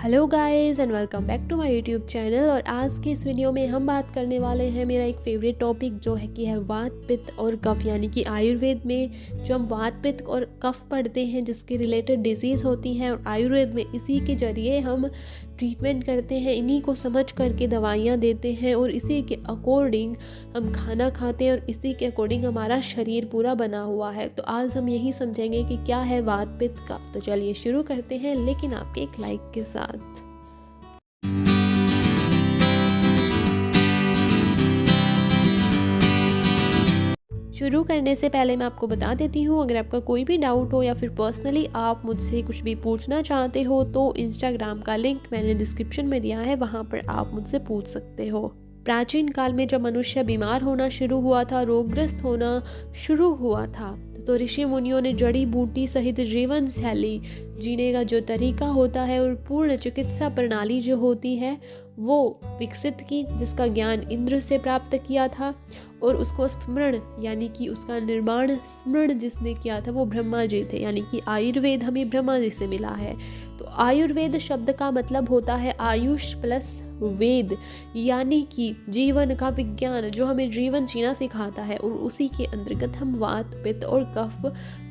Hello guys and welcome back to my YouTube channel. और आज के इस वीडियो में हम बात करने वाले हैं मेरा एक फेवरेट टॉपिक जो है कि है वात पित्त और कफ। यानी कि आयुर्वेद में जो हम वात पित्त और कफ पढ़ते हैं जिसके रिलेटेड डिजीज़ होती हैं, और आयुर्वेद में इसी के जरिए हम ट्रीटमेंट करते हैं, इन्हीं को समझ करके दवाइयाँ देते हैं और इसी के अकॉर्डिंग हम खाना खाते हैं और इसी के अकॉर्डिंग हमारा शरीर पूरा बना हुआ है। तो आज हम यही समझेंगे कि क्या है वात पित्त कफ। तो चलिए शुरू करते हैं, लेकिन आपके एक लाइक के साथ। शुरू करने से पहले मैं आपको बता देती हूँ, अगर आपका कोई भी डाउट हो या फिर पर्सनली आप मुझसे कुछ भी पूछना चाहते हो तो इंस्टाग्राम का लिंक मैंने डिस्क्रिप्शन में दिया है, वहाँ पर आप मुझसे पूछ सकते हो। प्राचीन काल में जब मनुष्य बीमार होना शुरू हुआ था, रोगग्रस्त होना शुरू हुआ था, तो ऋषि मुनियों ने जड़ी बूटी सहित जीवन शैली जीने का जो तरीका होता है और पूर्ण चिकित्सा प्रणाली जो होती है वो विकसित की, जिसका ज्ञान इंद्र से प्राप्त किया था। और उसको स्मरण यानी कि उसका निर्माण स्मरण जिसने किया था वो ब्रह्मा जी थे। यानी कि आयुर्वेद हमें ब्रह्मा जी से मिला है। तो आयुर्वेद शब्द का मतलब होता है आयुष प्लस वेद, यानी कि जीवन का विज्ञान जो हमें जीवन जीना सिखाता है। और उसी के अंतर्गत हम वात पित्त और कफ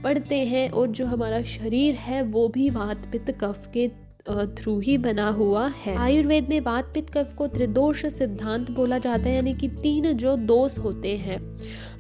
पढ़ते हैं, और जो हमारा शरीर है वो भी वात पित्त कफ के थ्रू ही बना हुआ है। आयुर्वेद में वात पित्त कफ को त्रिदोष सिद्धांत बोला जाता है, यानी कि 3 जो दोष होते हैं।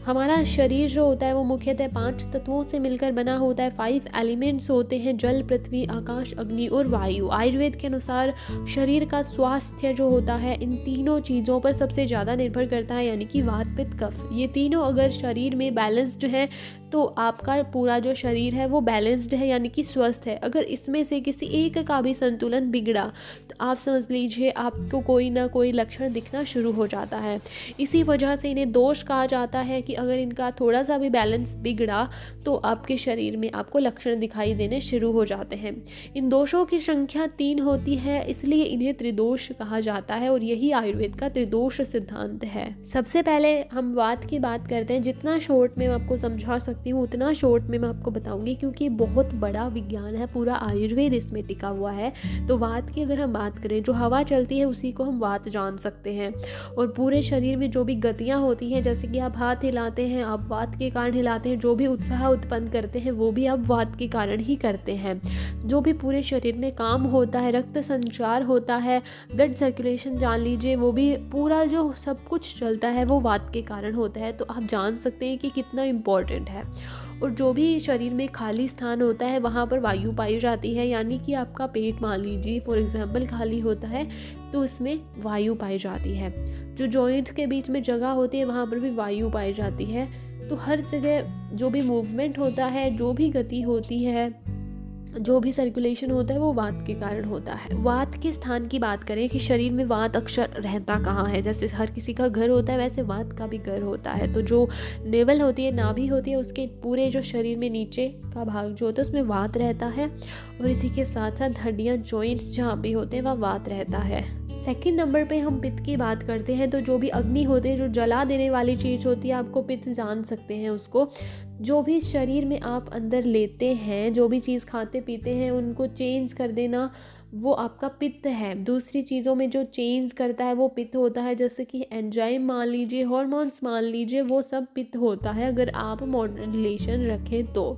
हमारा शरीर जो होता है वो मुख्यतः 5 तत्वों से मिलकर बना होता है। 5 एलिमेंट्स होते हैं, जल, पृथ्वी, आकाश, अग्नि और वायु। आयुर्वेद के अनुसार शरीर का स्वास्थ्य जो होता है इन तीनों चीज़ों पर सबसे ज़्यादा निर्भर करता है, यानी कि वात पित्त कफ। ये तीनों अगर शरीर में बैलेंस्ड है तो आपका पूरा जो शरीर है वो बैलेंस्ड है, यानी कि स्वस्थ है। अगर इसमें से किसी एक का भी संतुलन बिगड़ा तो आप समझ लीजिए आपको कोई ना कोई लक्षण दिखना शुरू हो जाता है। इसी वजह से इन्हें दोष कहा जाता है कि अगर इनका थोड़ा सा भी बैलेंस बिगड़ा तो आपके शरीर में आपको लक्षण दिखाई देने शुरू हो जाते हैं। इन दोषों की संख्या 3 होती है, इसलिए इन्हें त्रिदोष कहा जाता है, और यही आयुर्वेद का त्रिदोष सिद्धांत है। सबसे पहले हम वात की बात करते हैं। जितना शॉर्ट में मैं आपको समझा सकती हूँ उतना शॉर्ट में मैं आपको बताऊंगी, क्योंकि बहुत बड़ा विज्ञान है, पूरा आयुर्वेद इसमें टिका हुआ है। तो वात की अगर हम बात करें, जो हवा चलती है उसी को हम वात जान सकते हैं। और पूरे शरीर में जो भी गतियाँ होती हैं, जैसे कि आप हाथ हिलाते हैं, आप वात के कारण हिलाते हैं। जो भी उत्साह उत्पन्न करते हैं वो भी आप वात के कारण ही करते हैं। जो भी पूरे शरीर में काम होता है, रक्त संचार होता है, ब्लड सर्कुलेशन जान लीजिए, वो भी पूरा जो सब कुछ चलता है वो वात के कारण होता है। तो आप जान सकते हैं कि कितना इम्पोर्टेंट है। और जो भी शरीर में खाली स्थान होता है वहाँ पर वायु पाई जाती है, यानी कि आपका पेट मान लीजिए फॉर एग्जांपल खाली होता है तो उसमें वायु पाई जाती है। जो जॉइंट्स के बीच में जगह होती है वहाँ पर भी वायु पाई जाती है। तो हर जगह जो भी मूवमेंट होता है, जो भी गति होती है, जो भी सर्कुलेशन होता है वो वात के कारण होता है। वात के स्थान की बात करें कि शरीर में वात अक्सर रहता कहाँ है, जैसे हर किसी का घर होता है वैसे वात का भी घर होता है। तो जो नेवल होती है, नाभि होती है, उसके पूरे जो शरीर में नीचे का भाग जो होता है उसमें वात रहता है। और इसी के साथ साथ हड्डियाँ, जॉइंट्स जहाँ भी होते हैं वहाँ वात रहता है। सेकंड नंबर पे हम पित्त की बात करते हैं। तो जो भी अग्नि होते हैं, जो जला देने वाली चीज़ होती है, आपको पित्त जान सकते हैं उसको। जो भी शरीर में आप अंदर लेते हैं, जो भी चीज़ खाते पीते हैं, उनको चेंज कर देना वो आपका पित्त है। दूसरी चीज़ों में जो चेंज करता है वो पित्त होता है, जैसे कि एंजाइम मान लीजिए, हार्मोन्स मान लीजिए, वो सब पित्त होता है अगर आप मॉड्यूलेशन रखें तो।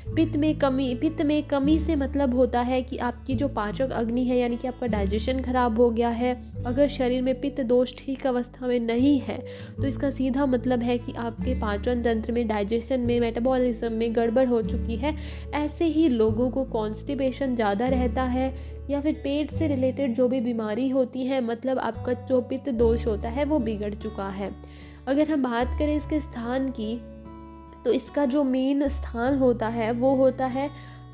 पित्त में कमी से मतलब होता है कि आपकी जो पाचक अग्नि है, यानी कि आपका डाइजेशन खराब हो गया है। अगर शरीर में पित्त दोष ठीक अवस्था में नहीं है तो इसका सीधा मतलब है कि आपके पाचन तंत्र में, डाइजेशन में, मेटाबॉलिज्म में गड़बड़ हो चुकी है। ऐसे ही लोगों को कॉन्स्टिपेशन ज़्यादा रहता है, या फिर पेट से रिलेटेड जो भी बीमारी होती है, मतलब आपका जो पित्त दोष होता है वो बिगड़ चुका है। अगर हम बात करें इसके स्थान की, तो इसका जो मेन स्थान होता है वो होता है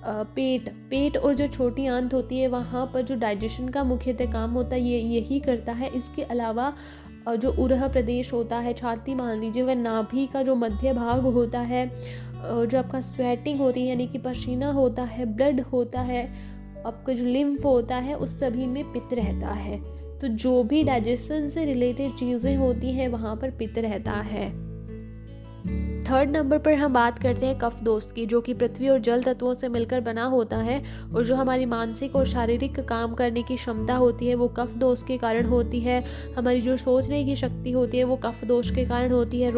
पेट और जो छोटी आंत होती है वहाँ पर जो डाइजेशन का मुख्यतः काम होता है ये यही करता है। इसके अलावा जो उरह प्रदेश होता है, छाती मान लीजिए, वह नाभि का जो मध्य भाग होता है, जो आपका स्वेटिंग होती है यानी कि पसीना होता है, ब्लड होता है, आपका जो लिम्फ होता है, उस सभी में पित्त रहता है। तो जो भी डाइजेशन से रिलेटेड चीज़ें होती हैं वहाँ पर पित्त रहता है। थर्ड नंबर पर हम बात करते हैं कफ दोष की, जो कि पृथ्वी और जल तत्वों से मिलकर बना होता है और जो हमारी मानसिक और शारीरिक काम करने की क्षमता होती है वो कफ दोष के कारण होती है। हमारी जो सोचने की शक्ति होती है वो कफ दोष के कारण होती है।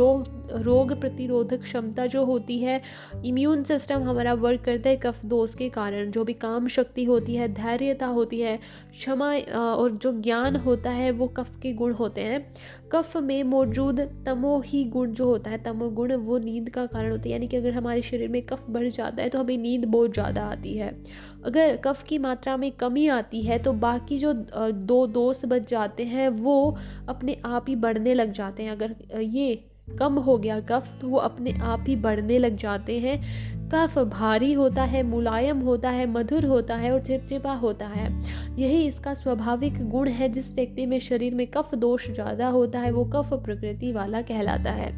रोग प्रतिरोधक क्षमता जो होती है, इम्यून सिस्टम हमारा वर्क करता है कफ दोष के कारण। जो भी काम शक्ति होती है, धैर्यता होती है, क्षमा और जो ज्ञान होता है वो कफ के गुण होते हैं। कफ में मौजूद तमोही गुण जो होता है, तमोगुण, वो नींद का कारण होता है। यानी कि अगर हमारे शरीर में कफ बढ़ जाता है तो हमें नींद बहुत ज़्यादा आती है। अगर कफ की मात्रा में कमी आती है तो बाकी जो दो दोष बच जाते हैं वो अपने आप ही बढ़ने लग जाते हैं। अगर ये कम हो गया कफ तो वो अपने आप ही बढ़ने लग जाते हैं। कफ भारी होता है, मुलायम होता है, मधुर होता है और चिपचिपा होता है। यही इसका स्वाभाविक गुण है। जिस व्यक्ति में शरीर में कफ दोष ज़्यादा होता है वो कफ प्रकृति वाला कहलाता है।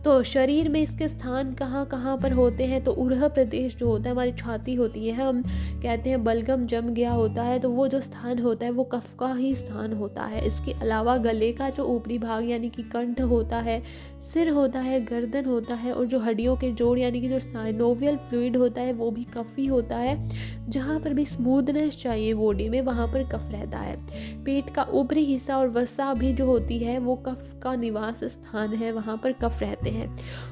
तो शरीर में इसके स्थान कहाँ कहाँ पर होते हैं, तो उरह प्रदेश जो होता है, हमारी छाती होती है, हम कहते हैं बलगम जम गया होता है, तो वो जो स्थान होता है वो कफ का ही स्थान होता है। इसके अलावा गले का जो ऊपरी भाग यानी कि कंठ होता है, सिर होता है, गर्दन होता है और जो हड्डियों के जोड़ यानी कि जो साइनोवियल फ्लूइड होता है वो भी कफ ही होता है। जहाँ पर भी स्मूथनेस चाहिए बॉडी में वहाँ पर कफ रहता है। पेट का ऊपरी हिस्सा और वसा भी जो होती है वो कफ का निवास स्थान है, वहाँ पर कफ रहते हैं।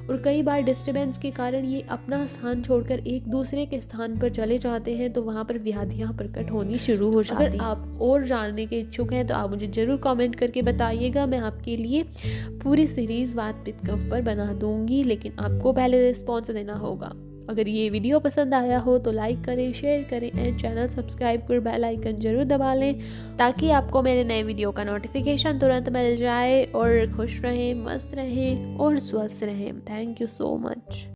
और कई बार डिस्टर्बेंस के कारण ये अपना स्थान छोड़कर एक दूसरे के स्थान पर चले जाते हैं तो वहाँ पर व्याधियाँ प्रकट होनी शुरू हो जाती हैं। अगर आप और जानने के इच्छुक हैं तो आप मुझे ज़रूर कमेंट करके बताइएगा। मैं आपके लिए पूरी सीरीज़ वात पित्त कफ पर बना दूंगी, लेकिन आपको पहले रिस्पॉन्स देना होगा। अगर ये वीडियो पसंद आया हो तो लाइक करें, शेयर करें एंड चैनल सब्सक्राइब कर बेल आइकन जरूर दबा लें ताकि आपको मेरे नए वीडियो का नोटिफिकेशन तुरंत मिल जाए। और खुश रहें, मस्त रहें और स्वस्थ रहें। Thank you so much.